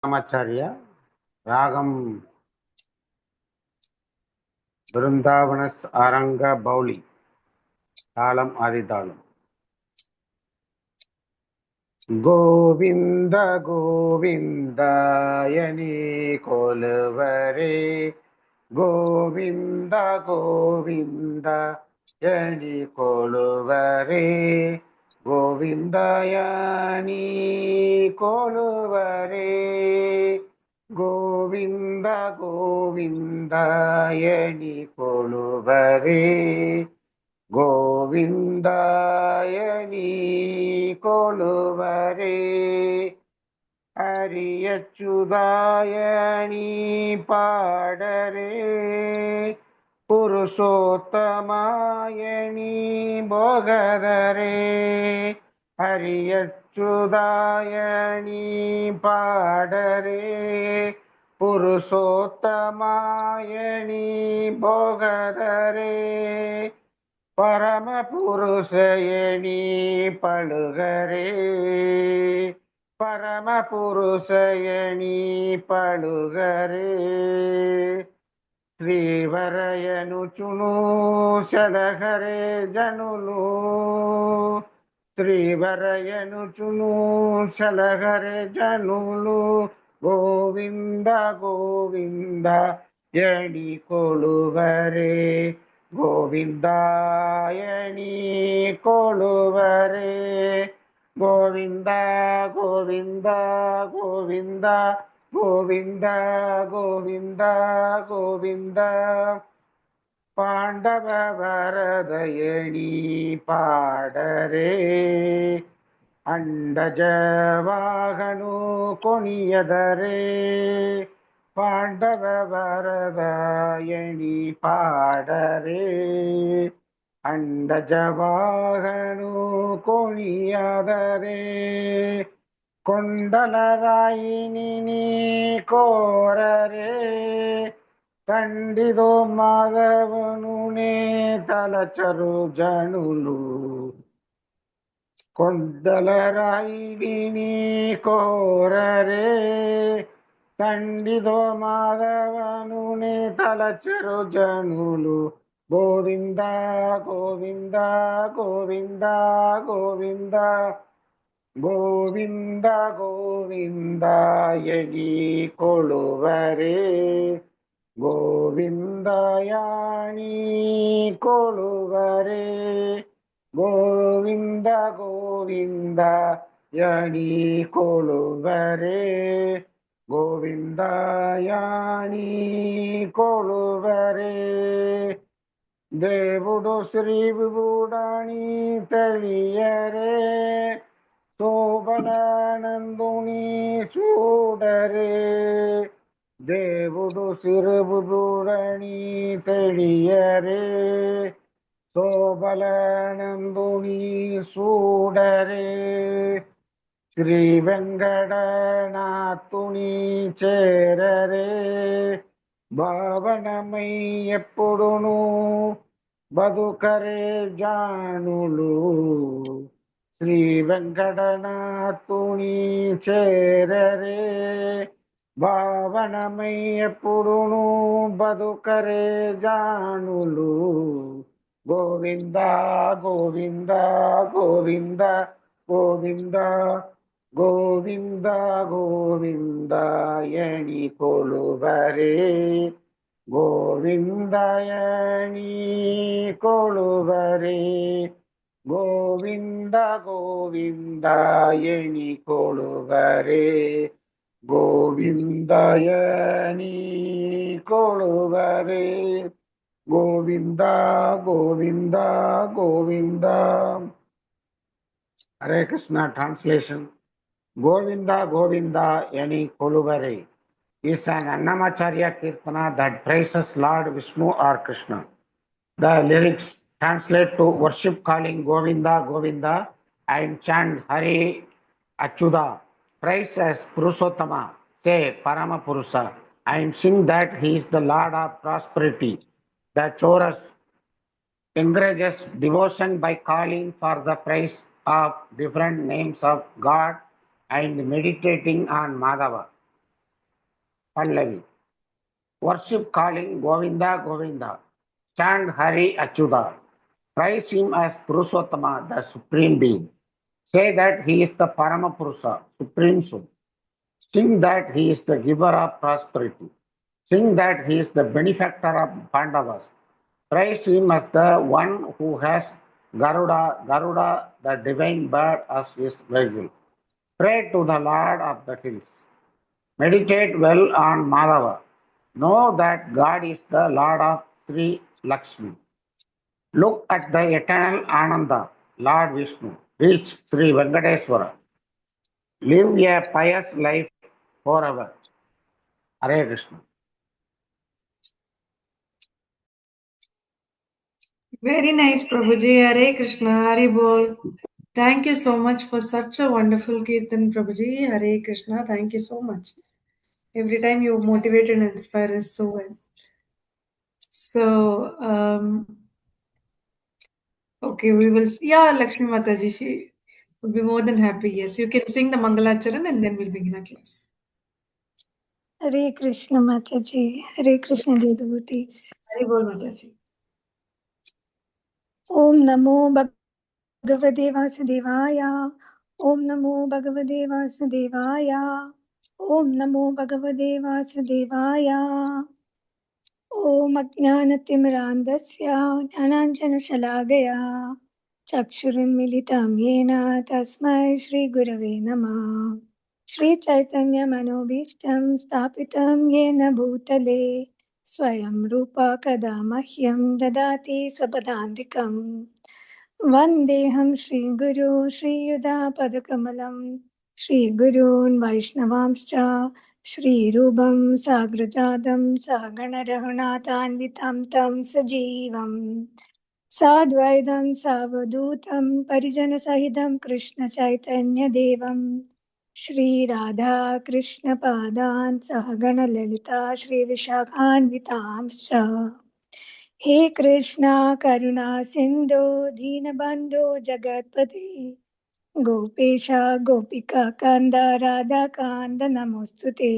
Namacharya, Ragam Vrindavanas Aranga Bauli, Talam Adidalam. Govinda Govinda Yani Kolvare, Govinda Govinda Yani Kolvare, Govinda Yani Kolvare, Govinda Govinda Yani Kolvare, Govindayani Koluvare Ariyachudayani Padare Purushottamayani Bogadare Ariyachudayani Padare Purushottamayani Bogadare பரமபுருஷயணி பழுகரே பரமபுருஷயணி பழுகரே శ్రీవరయనుచును శడహరే జనులు శ్రీవరయనుచును శలహరే జనులు గోవింద గోవింద ఎడి కొలువరే గోవిందాయని కొలువరే గోవింద గోవింద గోవింద గోవింద గోవింద గోవింద పాండవ వరదయణి పాడరే అండజవాహను కొనియదరే ಪಾಂಡವ ವರದಾಯಣಿ ಪಾಡರೆ ಅಂಡಜವಾಹನು ಕೊಣಿಯಾದರೆ ಕೊಂಡಲರಾಯಿನಿ ನೀ ಕೋರರೆ ಕಂಡಿದು ಮಾಧವನು ನೇ ತಲಚರು ಜನುಲು ಕೊಂಡಲರಾಯಿನಿ ನೀ ಕೋರರೆ కండిదో మాధవనుని తలచరు జనులు గోవింద గోవింద గోవింద గోవింద గోవింద గోవింద ఎడి కొలువరే గోవిందయాణి కొలువరే గోవింద గోవింద యణి కొలువరే గోవిందయాని కొలువరే దేవుడు శ్రీ విభుడని తెలియరే శోభనానందుని చూడరే దేవుడు Shri విభుడని తెలియరే శోభనానందుని చూడరే Shri వెంకటనాథుని చేరరే భావనమై ఎప్పుడును బతుకరే జానులు Shri వెంకటనాథుని చేరరే భావనమై ఎప్పుడును బతుకరే జానులు Govinda Govinda Govinda Govinda Govinda గోవిందయని కొలువరే గోవిందయని కొలువరే Govinda గోవిందయని కొలువరే గోవిందయని కొలువరే Govinda Govinda Govinda. Hare Krishna translation. Govinda Govinda Yani Koluvare is an Annamacharya Kirtana that praises Lord Vishnu or Krishna. The lyrics translate to worship calling Govinda Govinda and chant Hare Achyuta. Praise as Purushottama, say Parama Purusa, and sing that he is the Lord of prosperity. The chorus encourages devotion by calling for the praise of different names of God and meditating on Madhava. Pallavi. Worship calling Govinda, Govinda. Chant Hari Achyuta. Praise him as Purushottama, the Supreme Being. Say that he is the Paramapurusa, Supreme Soul. Sing that he is the giver of prosperity. Sing that he is the benefactor of Pandavas. Praise him as the one who has Garuda, the divine bird, as his vehicle. Pray to the Lord of the hills. Meditate well on Madhava. Know that God is the Lord of Sri Lakshmi. Look at the eternal Ananda, Lord Vishnu. Reach Sri Venkateswara. Live a pious life forever. Hare Krishna. Very nice, Prabhuji. Hare Krishna, Hare Bol. Thank you so much for such a wonderful Kirtan, Prabhuji. Hare Krishna. Thank you so much. Every time you motivate and inspire us so well. So, okay, we will. Yeah, Lakshmi Mataji, she would be more than happy. Yes, you can sing the Mangalacharan and then we'll begin our class. Hare Krishna Mataji, Hare Krishna dear devotees. Hare Bol Mataji. Om Namo Bhagavate Vasudevaya. Om Namo Bhagavate Vasudevaya. Om Namo Bhagavate Vasudevaya. Om Ajnanatimrandasya Jnananjanashalagaya Chakshurinmilitam Yena Tasmai Shri Gurave Namah. Shri Chaitanya Manobhishtam Stapitam Yena Bhutale Swayam Rupa Kadamahyam Dadati Swapadandikam Vandeham Shri Guru Shri Yuda Padakamalam Shri Gurun Vaishnavamscha Shri Rubam Sagrajadam Saganarahunathanvitam Tam Sajivam Sadvaidam Savadutam Parijana Sahidam Krishna Chaitanya Devam Shri Radha Krishna Padan Sahagana Lalita Shri Vishakhanvitamscha हे कृष्णा करुणा सिंधु दीनबंधु जगतपते गोपेशा गोपिका कांद राधा कांद नमोस्तुते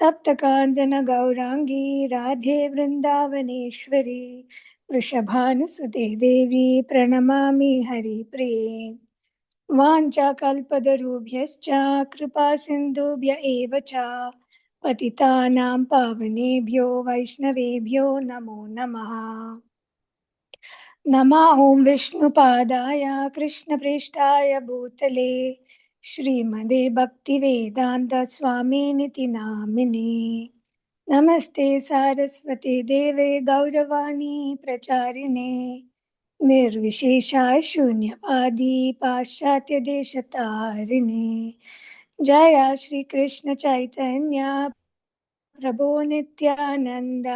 तप्त कांचन गौरांगी राधे वृंदावनेश्वरी वृषभानुसुते देवी प्रणमामि हरिप्रिये वाञ्छाकल्पतरुभ्यश्च कृपा सिन्धुभ्य एव च पतितानां पावनेभ्यो वैष्णवेभ्यो नमो नमः नमः ॐ विष्णुपादाय कृष्णप्रेष्ठाय भूतले श्रीमदे भक्तिवेदान्त स्वामिनिति नामिने नमस्ते सारस्वते देवे गौरवाणी प्रचारिणे निर्विशेषाय शून्यवादी पाश्चात्य देशतारिणे जय श्री कृष्ण चैतन्य प्रभो नित्यानंद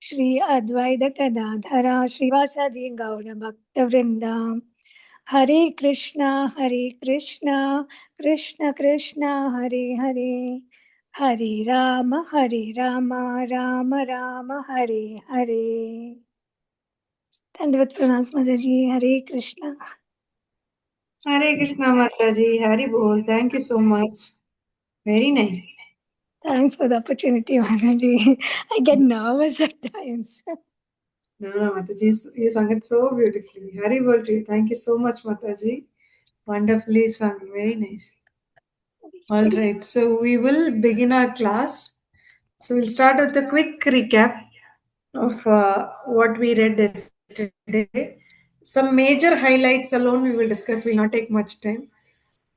श्री अद्वैत गदाधरा श्रीवासादि गौर भक्तवृंदा हरे Krishna Krishna Krishna Hare Hare Hare Ram Ram Ram Hare Hare Dandavad Pranam Mataji, Hare Krishna. Hare Krishna Mataji. Hare Bol. Thank you so much. Very nice. Thanks for the opportunity, Mataji. I get nervous at times. No, Mataji, you sang it so beautifully. Hare Bol to you. Thank you so much, Mataji. Wonderfully sung. Very nice. All right. So we will begin our class. So we'll start with a quick recap of what we read yesterday. Some major highlights alone we will discuss. Will not take much time.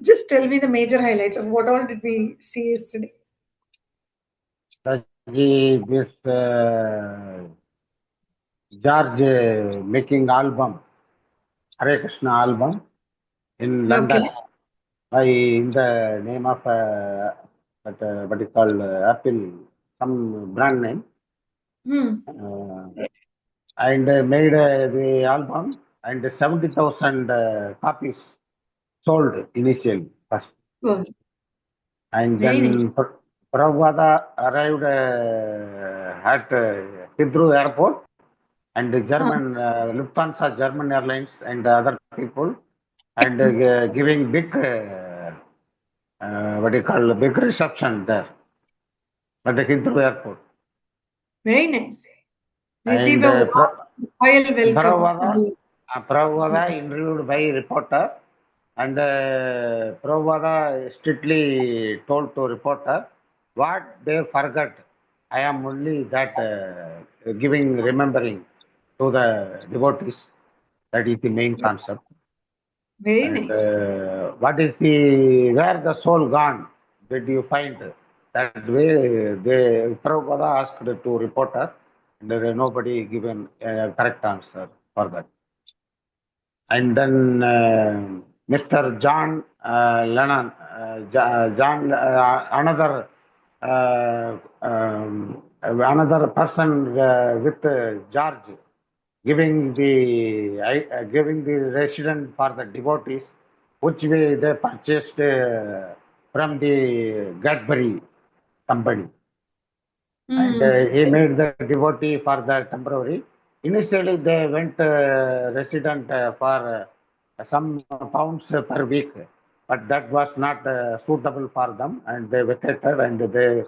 Just tell me the major highlights of what all did we see yesterday. This George making album, Hare Krishna album in London by in the name of what is called Apple, some brand name, and made the album and 70,000 copies sold initially first. And Very then nice. Prabhupada arrived at Heathrow Airport, and the German Lufthansa, German Airlines, and other people, and giving big what do you call big reception there. at the Heathrow Airport. Very nice. Receive And a royal welcome. Prabhupada interviewed by reporter, and Prabhupada strictly told to reporter what they forgot. I am only that remembering to the devotees. That is the main concept. Very And nice. what is where the soul gone? Did you find that way? Prabhupada asked to reporter, and there is nobody given a correct answer for that. And then Mr. John Lennon, another another person with George, giving the resident for the devotees, which way they purchased from the Cadbury company. And he made the devotee for the temporary. Initially, they went resident for some pounds per week, but that was not suitable for them, and they vacated and they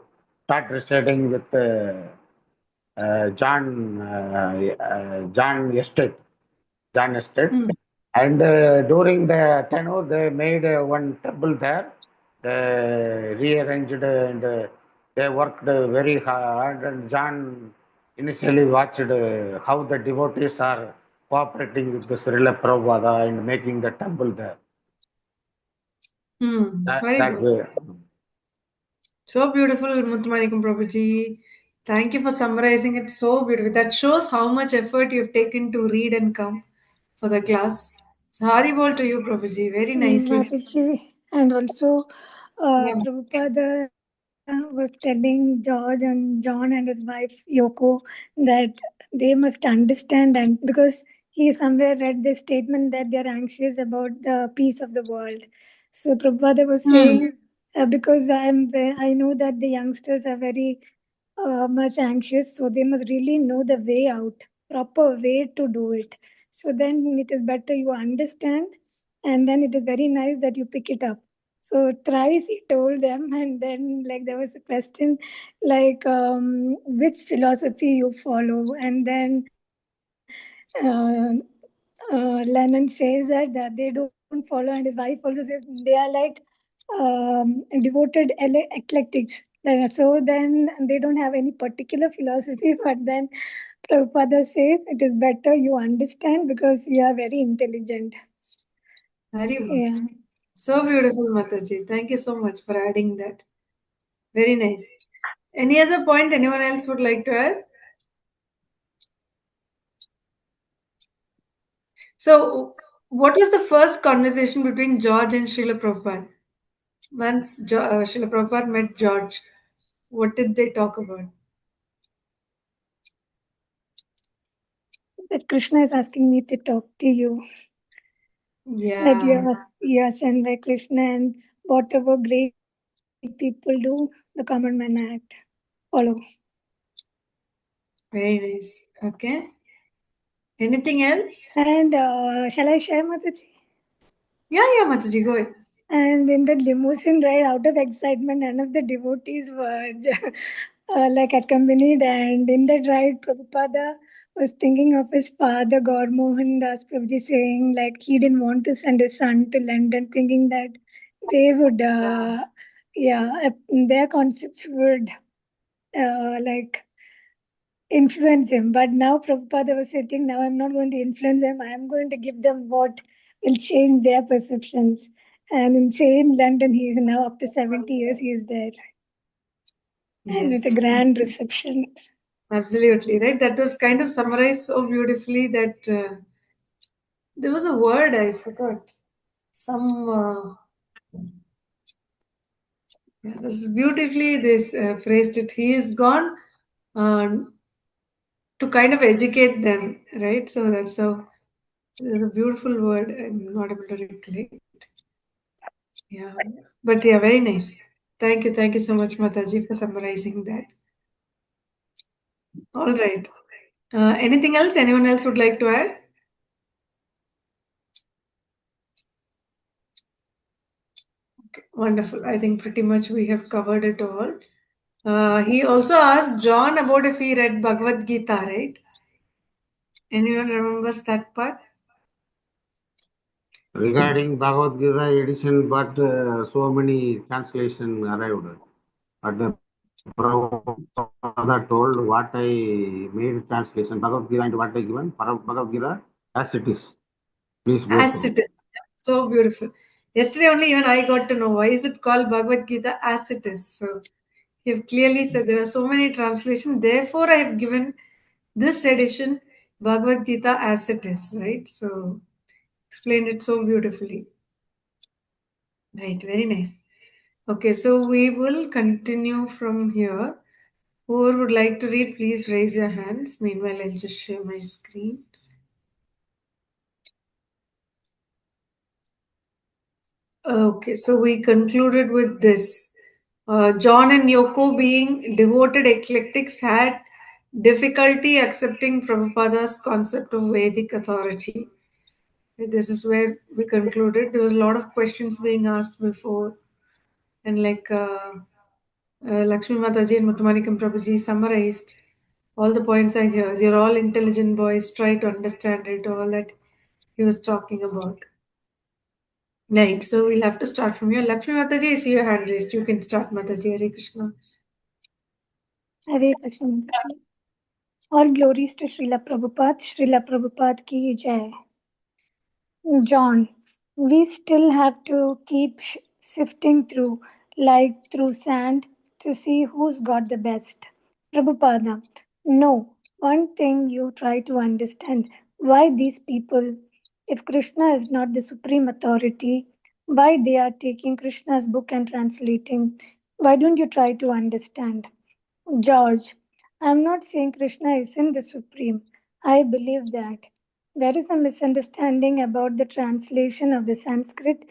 start residing with John Estate. John Estate. And during the tenure, they made one temple there. They rearranged and they worked very hard. And John initially watched how the devotees are cooperating with the Srila Prabhupada and making the temple there. Very That good. way. So beautiful, Muthumanikam Prabhuji. Thank you for summarizing it so beautifully. That shows how much effort you've taken to read and come for the class. So Haribol to you, Prabhuji. Very nicely. Mataji. And also, Yeah. Prabhupada was telling George and John and his wife Yoko that they must understand, and because he somewhere read this statement that they're anxious about the peace of the world. So Prabhupada was saying, because I know that the youngsters are very much anxious, so they must really know the way out, proper way to do it. So then it is better you understand, and then it is very nice that you pick it up. So thrice he told them, and then like there was a question like which philosophy you follow, and then uh, Lennon says that they don't follow, and his wife also says they are like devoted eclectics. So then they don't have any particular philosophy, but then Prabhupada says it is better you understand because you are very intelligent. Haribol. Yeah. So beautiful, Mataji. Thank you so much for adding that. Very nice. Any other point anyone else would like to add? So, what was the first conversation between George and Srila Prabhupada? Once Srila Prabhupada met George, what did they talk about? That Krishna is asking me to talk to you. That you are sent by Krishna, and whatever great people do, the common man act. Follow. Very nice. Okay. Anything else? And shall I share, Mataji? Yeah, Mataji, go ahead. And in the limousine ride, out of excitement, none of the devotees were like accompanied. And in that ride, Prabhupada was thinking of his father, Gaur Mohan Das Prabhuji, saying like he didn't want to send his son to London, thinking that they would, their concepts would like influence him. But now Prabhupada was saying, now I'm not going to influence them. I am going to give them what will change their perceptions. And in same London, he is now after 70 years, he is there. And with a grand reception. Absolutely, right? That was kind of summarized so beautifully that there was a word I forgot. This is beautifully this phrased it. He is gone to kind of educate them, right? So there's a beautiful word. I'm not able to recollect. Yeah, but yeah, very nice. Thank you so much, Mataji, for summarizing that. All right. Anything else? Anyone else would like to add? Okay, wonderful. I think pretty much we have covered it all. He also asked John about if he read Bhagavad Gita, right? Anyone remembers that part? Regarding Bhagavad Gita edition, but so many translation arrived. But the Prabhupada told what I made translation Bhagavad Gita and what I given Bhagavad Gita as it is. Please go As through. it is. So beautiful. Yesterday only even I got to know why is it called Bhagavad Gita as it is. So you've clearly said there are so many translations. Therefore, I have given this edition Bhagavad Gita as it is, right? So explained it so beautifully. Right, very nice. Okay, so we will continue from here. Whoever would like to read, please raise your hands. Meanwhile, I'll just share my screen. Okay, so we concluded with this. John and Yoko, being devoted eclectics, had difficulty accepting Prabhupada's concept of Vedic authority. This is where we concluded. There was a lot of questions being asked before, and Lakshmi Mataji and Muthumanikam Prabhuji summarized all the points I hear. You're all intelligent boys, try to understand it, all that he was talking about. Right, so we'll have to start from here. Lakshmi Mataji, I see your hand raised. You can start, Mataji. Hare Krishna. Hare Krishna Mataji. All glories to Srila Prabhupada. Srila Prabhupada ki jai. John, we still have to keep sifting through, like through sand, to see who's got the best. Prabhupada, no. One thing you try to understand why these people, if Krishna is not the supreme authority, why they are taking Krishna's book and translating. Why don't you try to understand? George, I am not saying Krishna isn't the supreme. I believe that. There is a misunderstanding about the translation of the Sanskrit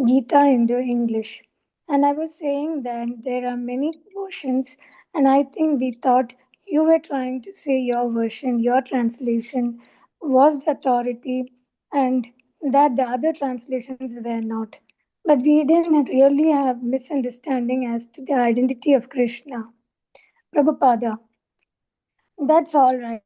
Gita into English. And I was saying that there are many versions, and I think we thought you were trying to say your version, your translation was the authority, and that the other translations were not. But we didn't really have misunderstanding as to the identity of Krishna. Prabhupada, that's all right.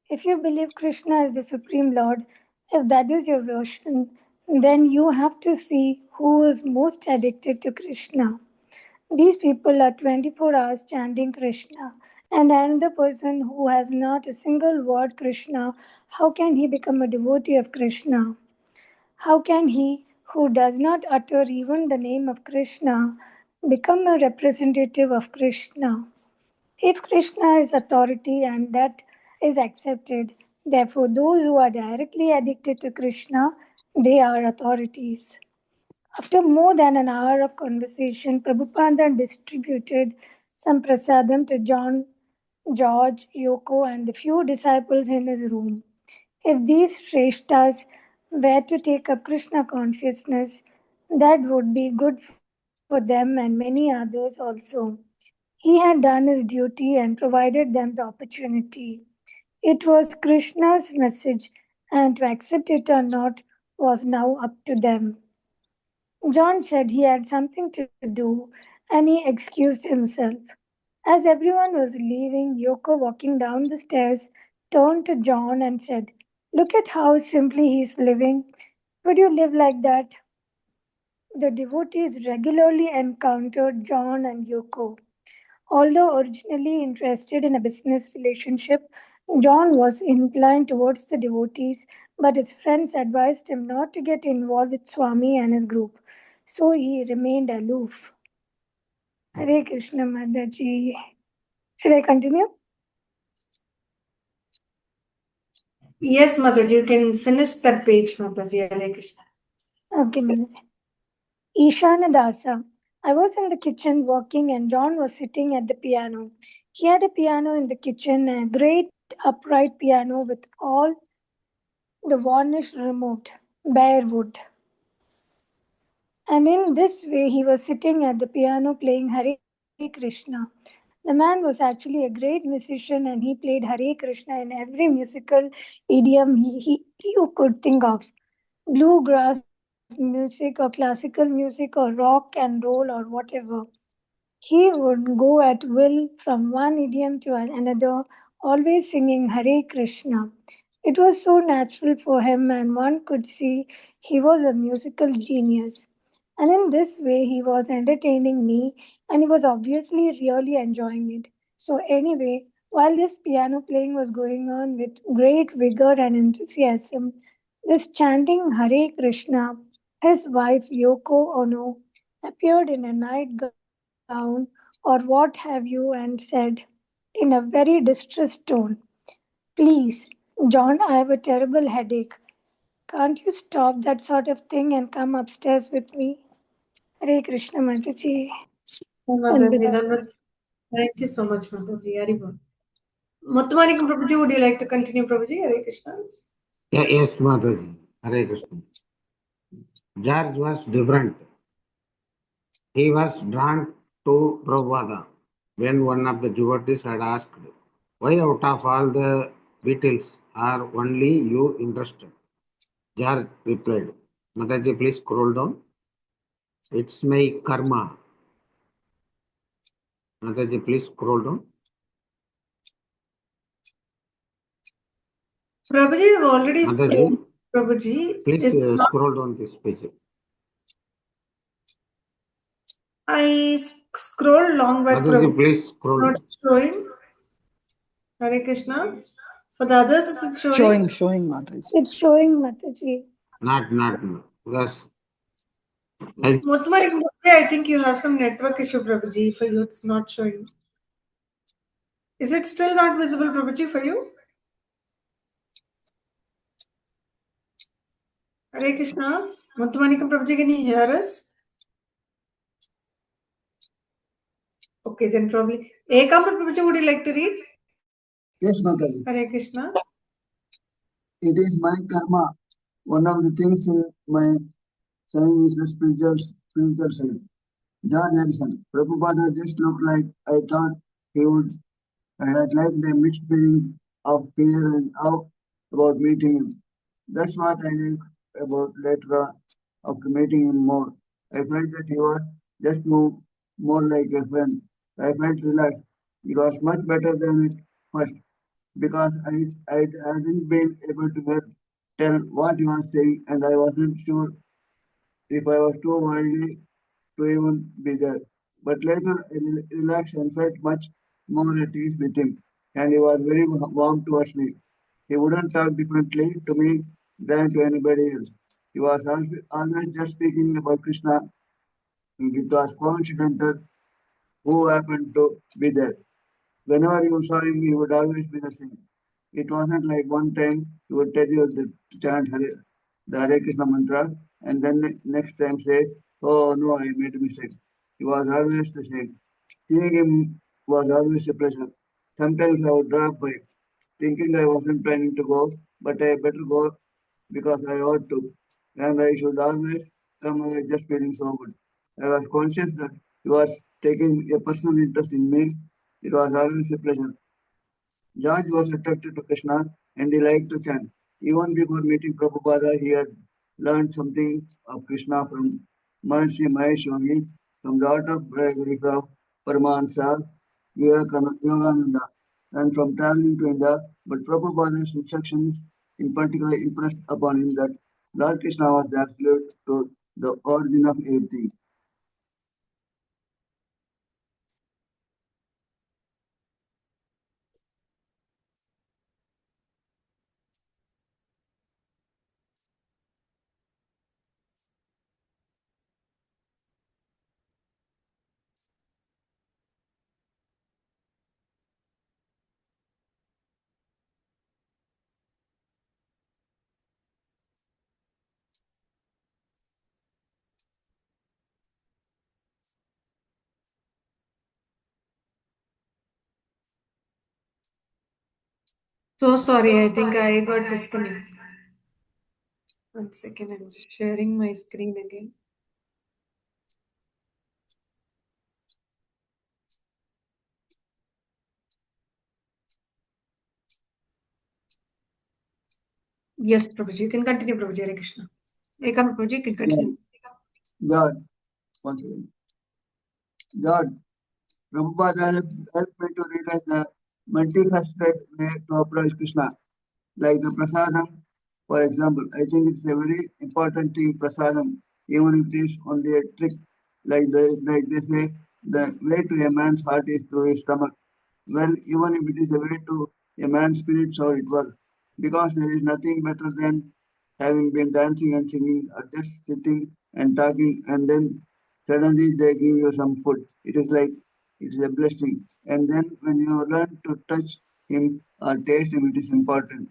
If you believe Krishna is the Supreme Lord, if that is your version, then you have to see who is most addicted to Krishna. These people are 24 hours chanting Krishna, and another person who has not a single word Krishna, how can he become a devotee of Krishna? How can he who does not utter even the name of Krishna become a representative of Krishna? If Krishna is authority and that is accepted, therefore those who are directly addicted to Krishna, they are authorities. After more than an hour of conversation, Prabhupada distributed some prasadam to John, George, Yoko, and the few disciples in his room. If these Shreshtas were to take up Krishna consciousness, that would be good for them and many others also. He had done his duty and provided them the opportunity. It was Krishna's message, and to accept it or not was now up to them. John said he had something to do and he excused himself. As everyone was leaving, Yoko, walking down the stairs, turned to John and said, "Look at how simply he is living. Would you live like that?" The devotees regularly encountered John and Yoko. Although originally interested in a business relationship, John was inclined towards the devotees, but his friends advised him not to get involved with Swami and his group, so he remained aloof. Hare Krishna Mataji. Should I continue? Yes, Mataji, you can finish that page, Mataji. Hare Krishna. Okay, Mataji. Ishana Dasa. I was in the kitchen working and John was sitting at the piano. He had a piano in the kitchen, a great upright piano with all the varnish removed, bare wood. And in this way, he was sitting at the piano playing Hare Krishna. The man was actually a great musician and he played Hare Krishna in every musical idiom you could think of. Bluegrass music or classical music or rock and roll or whatever. He would go at will from one idiom to another, always singing Hare Krishna. It was so natural for him, and one could see he was a musical genius. And in this way, he was entertaining me, and he was obviously really enjoying it. So, anyway, while this piano playing was going on with great vigor and enthusiasm, this chanting Hare Krishna, his wife Yoko Ono appeared in a nightgown or what have you and said in a very distressed tone, "Please, John, I have a terrible headache. Can't you stop that sort of thing and come upstairs with me?" Hare Krishna Mataji. And with Thank you so much, Mataji. Haribol. Muthumanikam Prabhuji, would you like to continue, Prabhuji? Hare Krishna. Yes, Mataji. Hare Krishna. George was different. He was drawn to Prabhupada when one of the devotees had asked, "Why out of all the Beatles are only you interested?" George replied, "Mataji, please scroll down. It's my karma." Mataji, please scroll down. Prabhuji, we've already Mataji, scrolled. Prabhuji, please scroll down this page. I scrolled long back. Mataji, Prabhuji, please scroll not down. showing. Hare Krishna. For the others, is it showing? Showing, Mataji. it's showing Mataji. Not because Muthumanikam Prabhuji, I think you have some network issue, Prabhuji. For you, it's not showing. Is it still not visible, Prabhuji, for you? Hare Krishna. Muthumanikam Prabhuji, can you hear us? Okay, then probably. Ekambar Prabhuji, would you like to read? Yes, Mataji. Hare Krishna. It is my karma. One of the things in my saying is the spiritual side. George Harrison. Prabhupada just looked like I thought he would. I had like the mixed feeling of fear and awe about meeting him. That's what I think about later on after meeting him more. I felt that he was just more like a friend. I felt relaxed. It was much better than it first because I hadn't been able to tell what he was saying and I wasn't sure if I was too worldly to even be there. But later I relaxed and felt much more at ease with him, and he was very warm towards me. He wouldn't talk differently to me than to anybody else. He was always just speaking about Krishna, and it was coincidental who happened to be there. Whenever you saw him, he would always be the same. It wasn't like one time he would tell you to chant the Hare Krishna mantra, and then next time say, "Oh no, I made a mistake." He was always the same. Seeing him was always a pleasure. Sometimes I would drop by, thinking I wasn't planning to go, but I better go because I ought to, and I should always come away just feeling so good. I was conscious that he was taking a personal interest in me. It was always a pleasure. George was attracted to Krishna and he liked to chant. Even before meeting Prabhupada, he had learned something of Krishna from Maharishi Mahesh Yogi, from the art of bravery of Paramahansa Yogananda, and from traveling to India. But Prabhupada's instructions in particular impressed upon him that Lord Krishna was the absolute truth, the origin of everything. So sorry, I think I got disconnected. 1 second, I'm just sharing my screen again. Yes, Prabhuji, you can continue, Prabhuji. Hare Krishna. Ekam Prabhuji, you can continue. God, once again. God, Prabhupada helped me to realize the multifaceted way to approach Krishna. Like the prasadam, for example, I think it's a very important thing, prasadam, even if it is only a trick. Like they say, the way to a man's heart is through his stomach. Well, even if it is a way to a man's spirit, so it works. Because there is nothing better than having been dancing and singing, or just sitting and talking, and then suddenly they give you some food. It is like it is a blessing. And then when you learn to touch him or taste him, it is important.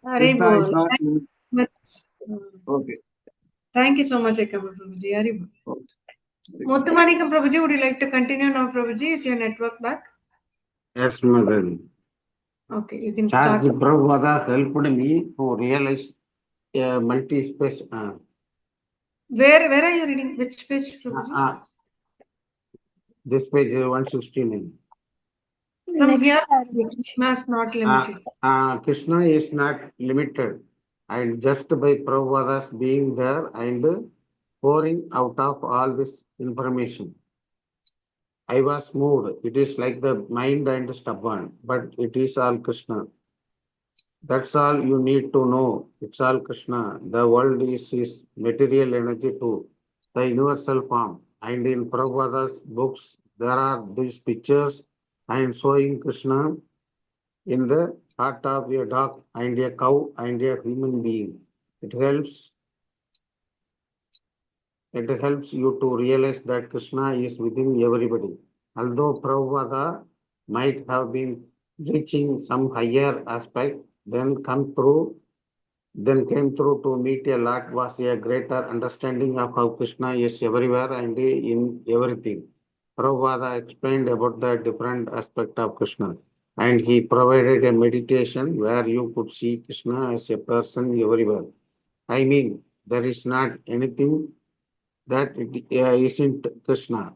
Krishna is Haribol. not Thank you so much. okay. Thank you so much, Ekamba Prabhuji. Haribol. Okay. Muthumanikam Prabhuji, would you like to continue now, Prabhuji? Is your network back? Yes, mother. Okay, you can Charge start. Prabhupada helped me to realize a multi-space. Where are you reading? Which page, Prabhuji? This page is 169. From Next here, paragraph. Krishna is not limited. Krishna is not limited, and just by Prabhupada's being there and pouring out of all this information, I was moved. It is like the mind and stubborn, but it is all Krishna. That's all you need to know. It's all Krishna. The world is his material energy too, the universal form. And in Prabhupada's books, there are these pictures and showing Krishna in the heart of a dog and a cow and a human being. It helps you to realize that Krishna is within everybody. Although Prabhupada might have been reaching some higher aspect, then came through to meet a lot was a greater understanding of how Krishna is everywhere and in everything. Prabhupada explained about the different aspect of Krishna, and he provided a meditation where you could see Krishna as a person everywhere. I mean, there is not anything that isn't Krishna.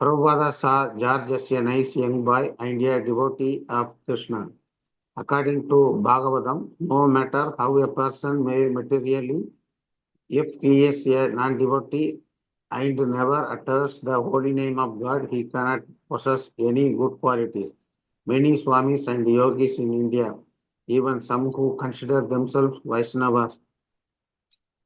Prabhupada saw George as a nice young boy and a devotee of Krishna. According to Bhagavatam, no matter how a person may materially, if he is a non-devotee and never utters the holy name of God, he cannot possess any good qualities. Many Swamis and yogis in India, even some who consider themselves Vaishnavas,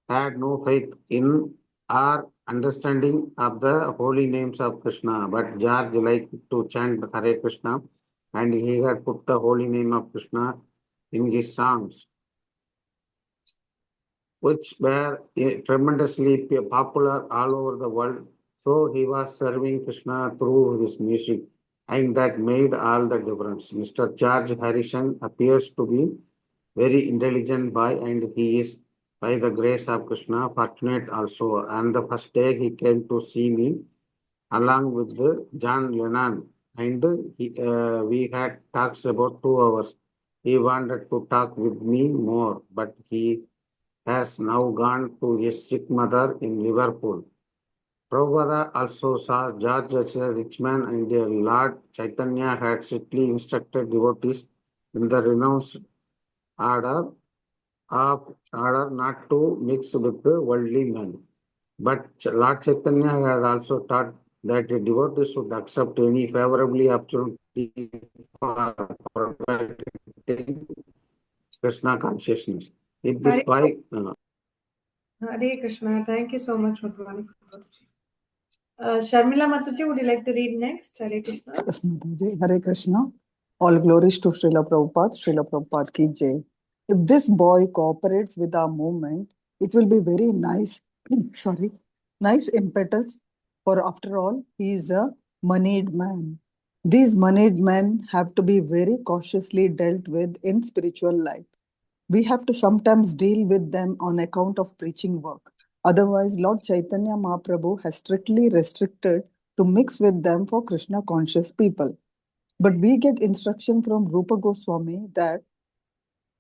had no faith in or understanding of the holy names of Krishna. But George liked to chant Hare Krishna, and he had put the holy name of Krishna in his songs, which were tremendously popular all over the world. So he was serving Krishna through his music, and that made all the difference. Mr. George Harrison appears to be very intelligent boy, and he is, by the grace of Krishna, fortunate also. And the first day he came to see me along with John Lennon, and we had talks about 2 hours. He wanted to talk with me more, but he has now gone to his sick mother in Liverpool. Prabhupada also saw George as a rich man, and Lord Chaitanya had strictly instructed devotees in the renounced order order not to mix with the worldly men. But Lord Chaitanya had also taught that the devotee should accept any favorably opportunity for perfecting Krishna consciousness. If this Hare, boy Hare Krishna. Thank you so much, Muthumanikam Prabhuji. Sharmila Mataji, would you like to read next? Hare Krishna. Yes, Mataji. Hare Krishna. All glories to Srila Prabhupada. Srila Prabhupada ki jai. If this boy cooperates with our movement, it will be very nice, sorry, nice impetus, for after all, he is a moneyed man. These moneyed men have to be very cautiously dealt with in spiritual life. We have to sometimes deal with them on account of preaching work. Otherwise, Lord Chaitanya Mahaprabhu has strictly restricted to mix with them for Krishna conscious people. But we get instruction from Rupa Goswami that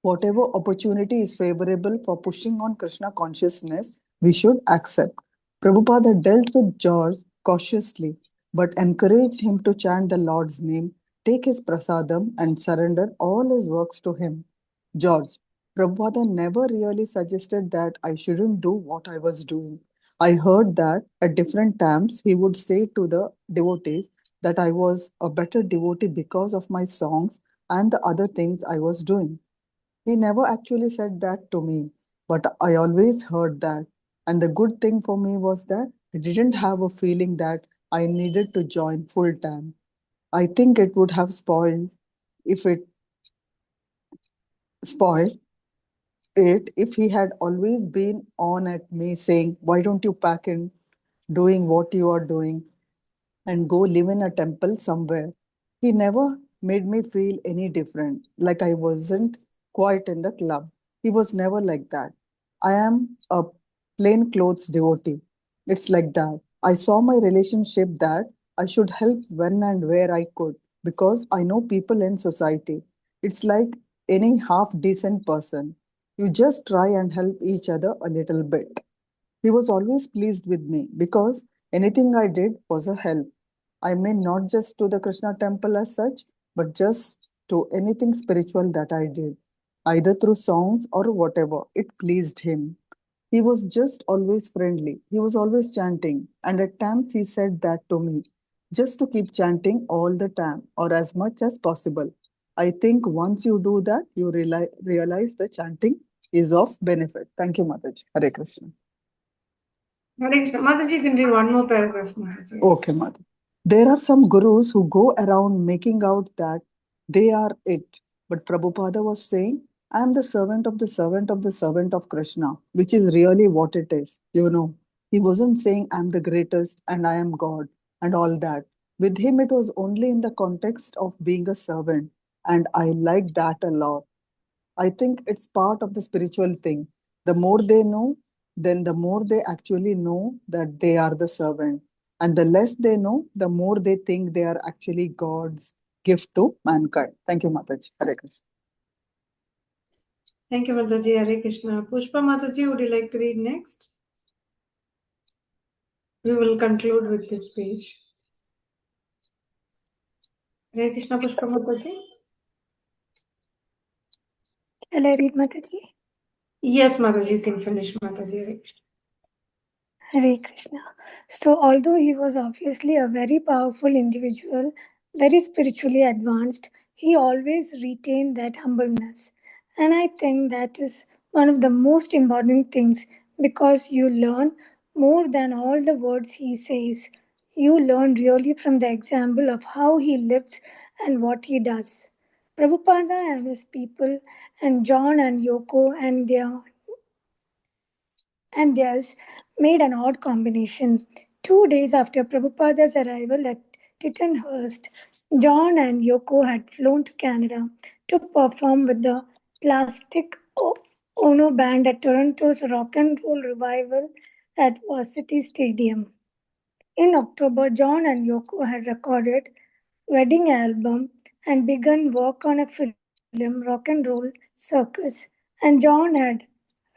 whatever opportunity is favorable for pushing on Krishna consciousness, we should accept. Prabhupada dealt with George cautiously, but encouraged him to chant the Lord's name, take his prasadam, and surrender all his works to him. George, Prabhupada never really suggested that I shouldn't do what I was doing. I heard that at different times he would say to the devotees that I was a better devotee because of my songs and the other things I was doing. He never actually said that to me, but I always heard that. And the good thing for me was that I didn't have a feeling that I needed to join full time. I think it would have spoiled if it spoiled it if he had always been on at me saying, "Why don't you pack in doing what you are doing and go live in a temple somewhere?" He never made me feel any different, like I wasn't quite in the club. He was never like that. I am a plain clothes devotee. It's like that. I saw my relationship that I should help when and where I could because I know people in society. It's like any half decent person. You just try and help each other a little bit. He was always pleased with me because anything I did was a help. I mean, not just to the Krishna temple as such, but just to anything spiritual that I did, either through songs or whatever. It pleased him. He was just always friendly. He was always chanting. And at times he said that to me, just to keep chanting all the time or as much as possible. I think once you do that, you realize the chanting is of benefit. Thank you, Mataji. Hare Krishna. Hare Krishna. Mataji, you can read one more paragraph, Mataji. Okay, Mother. There are some gurus who go around making out that they are it. But Prabhupada was saying, I am the servant of the servant of the servant of Krishna, which is really what it is. He wasn't saying I'm the greatest and I am God and all that. With him, it was only in the context of being a servant. And I like that a lot. I think it's part of the spiritual thing. The more they know, then the more they actually know that they are the servant. And the less they know, the more they think they are actually God's gift to mankind. Thank you, Mataji. Hare Krishna. Thank you, Mataji. Hare Krishna. Pushpa Mataji, would you like to read next? We will conclude with this page. Hare Krishna, Pushpa Mataji. Shall I read, Mataji? Yes, Mataji, you can finish, Mataji. Hare Krishna. Hare Krishna. So, although he was obviously a very powerful individual, very spiritually advanced, he always retained that humbleness. And I think that is one of the most important things because you learn more than all the words he says. You learn really from the example of how he lives and what he does. Prabhupada and his people, and John and Yoko and theirs made an odd combination. 2 days after Prabhupada's arrival at Tittenhurst, John and Yoko had flown to Canada to perform with the Plastic Ono Band at Toronto's Rock and Roll Revival at Varsity Stadium. In October, John and Yoko had recorded wedding album and begun work on a film, Rock and Roll Circus, and John had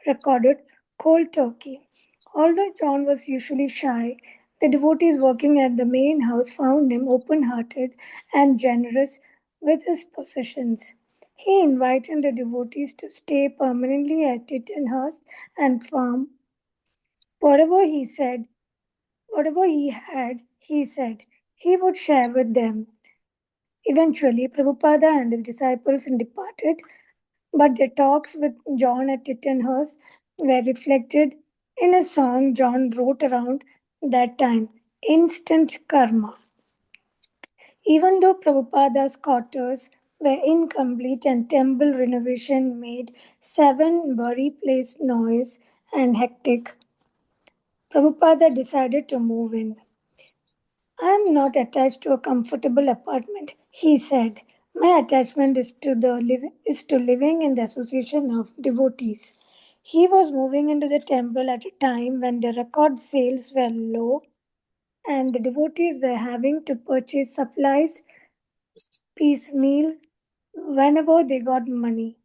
recorded Cold Turkey. Although John was usually shy, the devotees working at the main house found him open-hearted and generous with his possessions. He invited the devotees to stay permanently at Tittenhurst and farm. Whatever he said, whatever he said, he would share with them. Eventually, Prabhupada and his disciples departed, but their talks with John at Tittenhurst were reflected in a song John wrote around that time, Instant Karma. Even though Prabhupada's quarters were incomplete and temple renovation made 7 place noise and hectic, Prabhupada decided to move in. I am not attached to a comfortable apartment, he said. My attachment is to living in the association of devotees. He was moving into the temple at a time when the record sales were low and the devotees were having to purchase supplies piecemeal whenever they got money.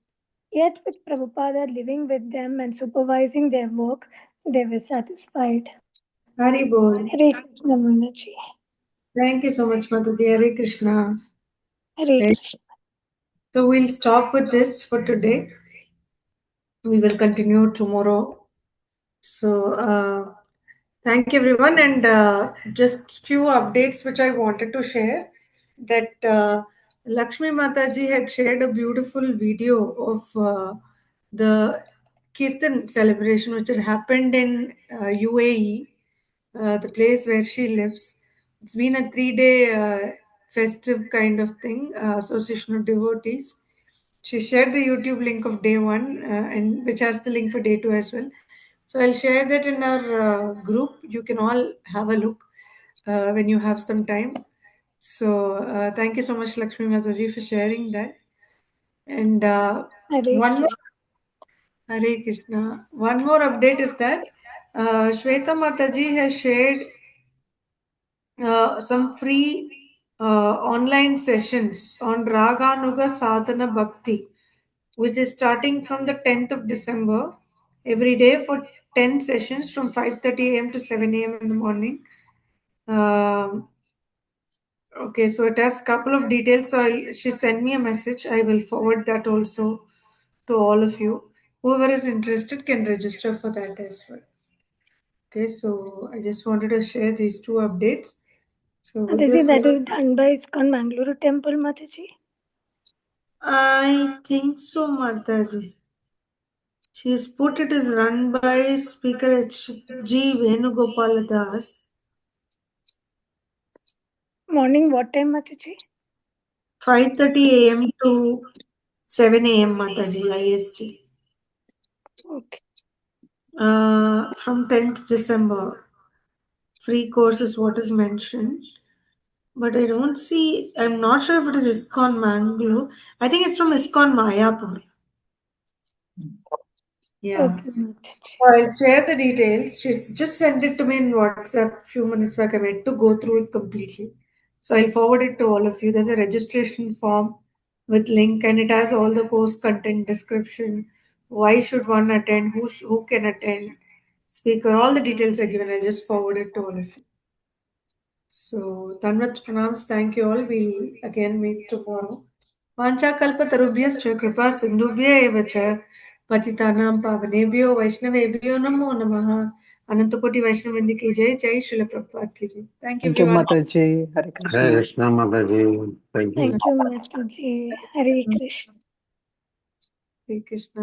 Yet, with Prabhupada living with them and supervising their work, they were satisfied. Hari Bol. Hare Krishna Manaji. Thank you so much, Mataji. Hare Krishna. Hare Krishna. So we'll stop with this for today. We will continue tomorrow. So Thank you, everyone. And just few updates which I wanted to share. That Lakshmi Mataji had shared a beautiful video of the Kirtan celebration which had happened in UAE, the place where she lives. It's been a 3-day festive kind of thing, association of devotees. She shared the YouTube link of day one, and which has the link for day two as well. So I'll share that in our group. You can all have a look when you have some time. So thank you so much, Lakshmi Mataji, for sharing that. And Hare one more, Hare Krishna. One more update is that Shweta Mataji has shared some free online sessions on Raganuga Sadhana Bhakti, which is starting from the 10th of December, every day for 10 sessions from 5:30 a.m. to 7 a.m. in the morning. Okay, so it has a couple of details. So she sent me a message. I will forward that also to all of you. Whoever is interested can register for that as well. Okay, so I just wanted to share these two updates. So with Mataji, this, that is done by ISKCON Mangaluru Temple, Mataji. I think so, Mataji. She's put it is run by Speaker H.G. Venugopal Das. Morning, what time, Mataji? 5:30 a.m. to 7 a.m. Mataji, IST. Okay. From 10th December. Free course is what is mentioned. But I don't see, I'm not sure if it is ISKCON Mangalore. I think it's from ISKCON Mayapur. Yeah. Okay, Mataji. I'll share the details. She's just sent it to me in WhatsApp a few minutes back. I meant to go through it completely. So I'll forward it to all of you. There's a registration form with link and it has all the course content description. Why should one attend? Who can attend? Speaker, all the details are given. I'll just forward it to all of you. So Tanvat pranams. Thank you all. We'll again meet tomorrow. वाञ्छाकल्पतरुभ्यश्च कृपा सिन्धुभ्य एव च पतितानां पावनेभ्यो वैष्णवेभ्यो नमो नमः अनंतकोटि वैष्णव वृंद की जय जय श्रील प्रभुपाद की जय thank you Thank you, everyone Mataji. Hare Hare Krishna. Krishna Mataji. Thank you. Thank you, Mataji. Hare Krishna. Hare Krishna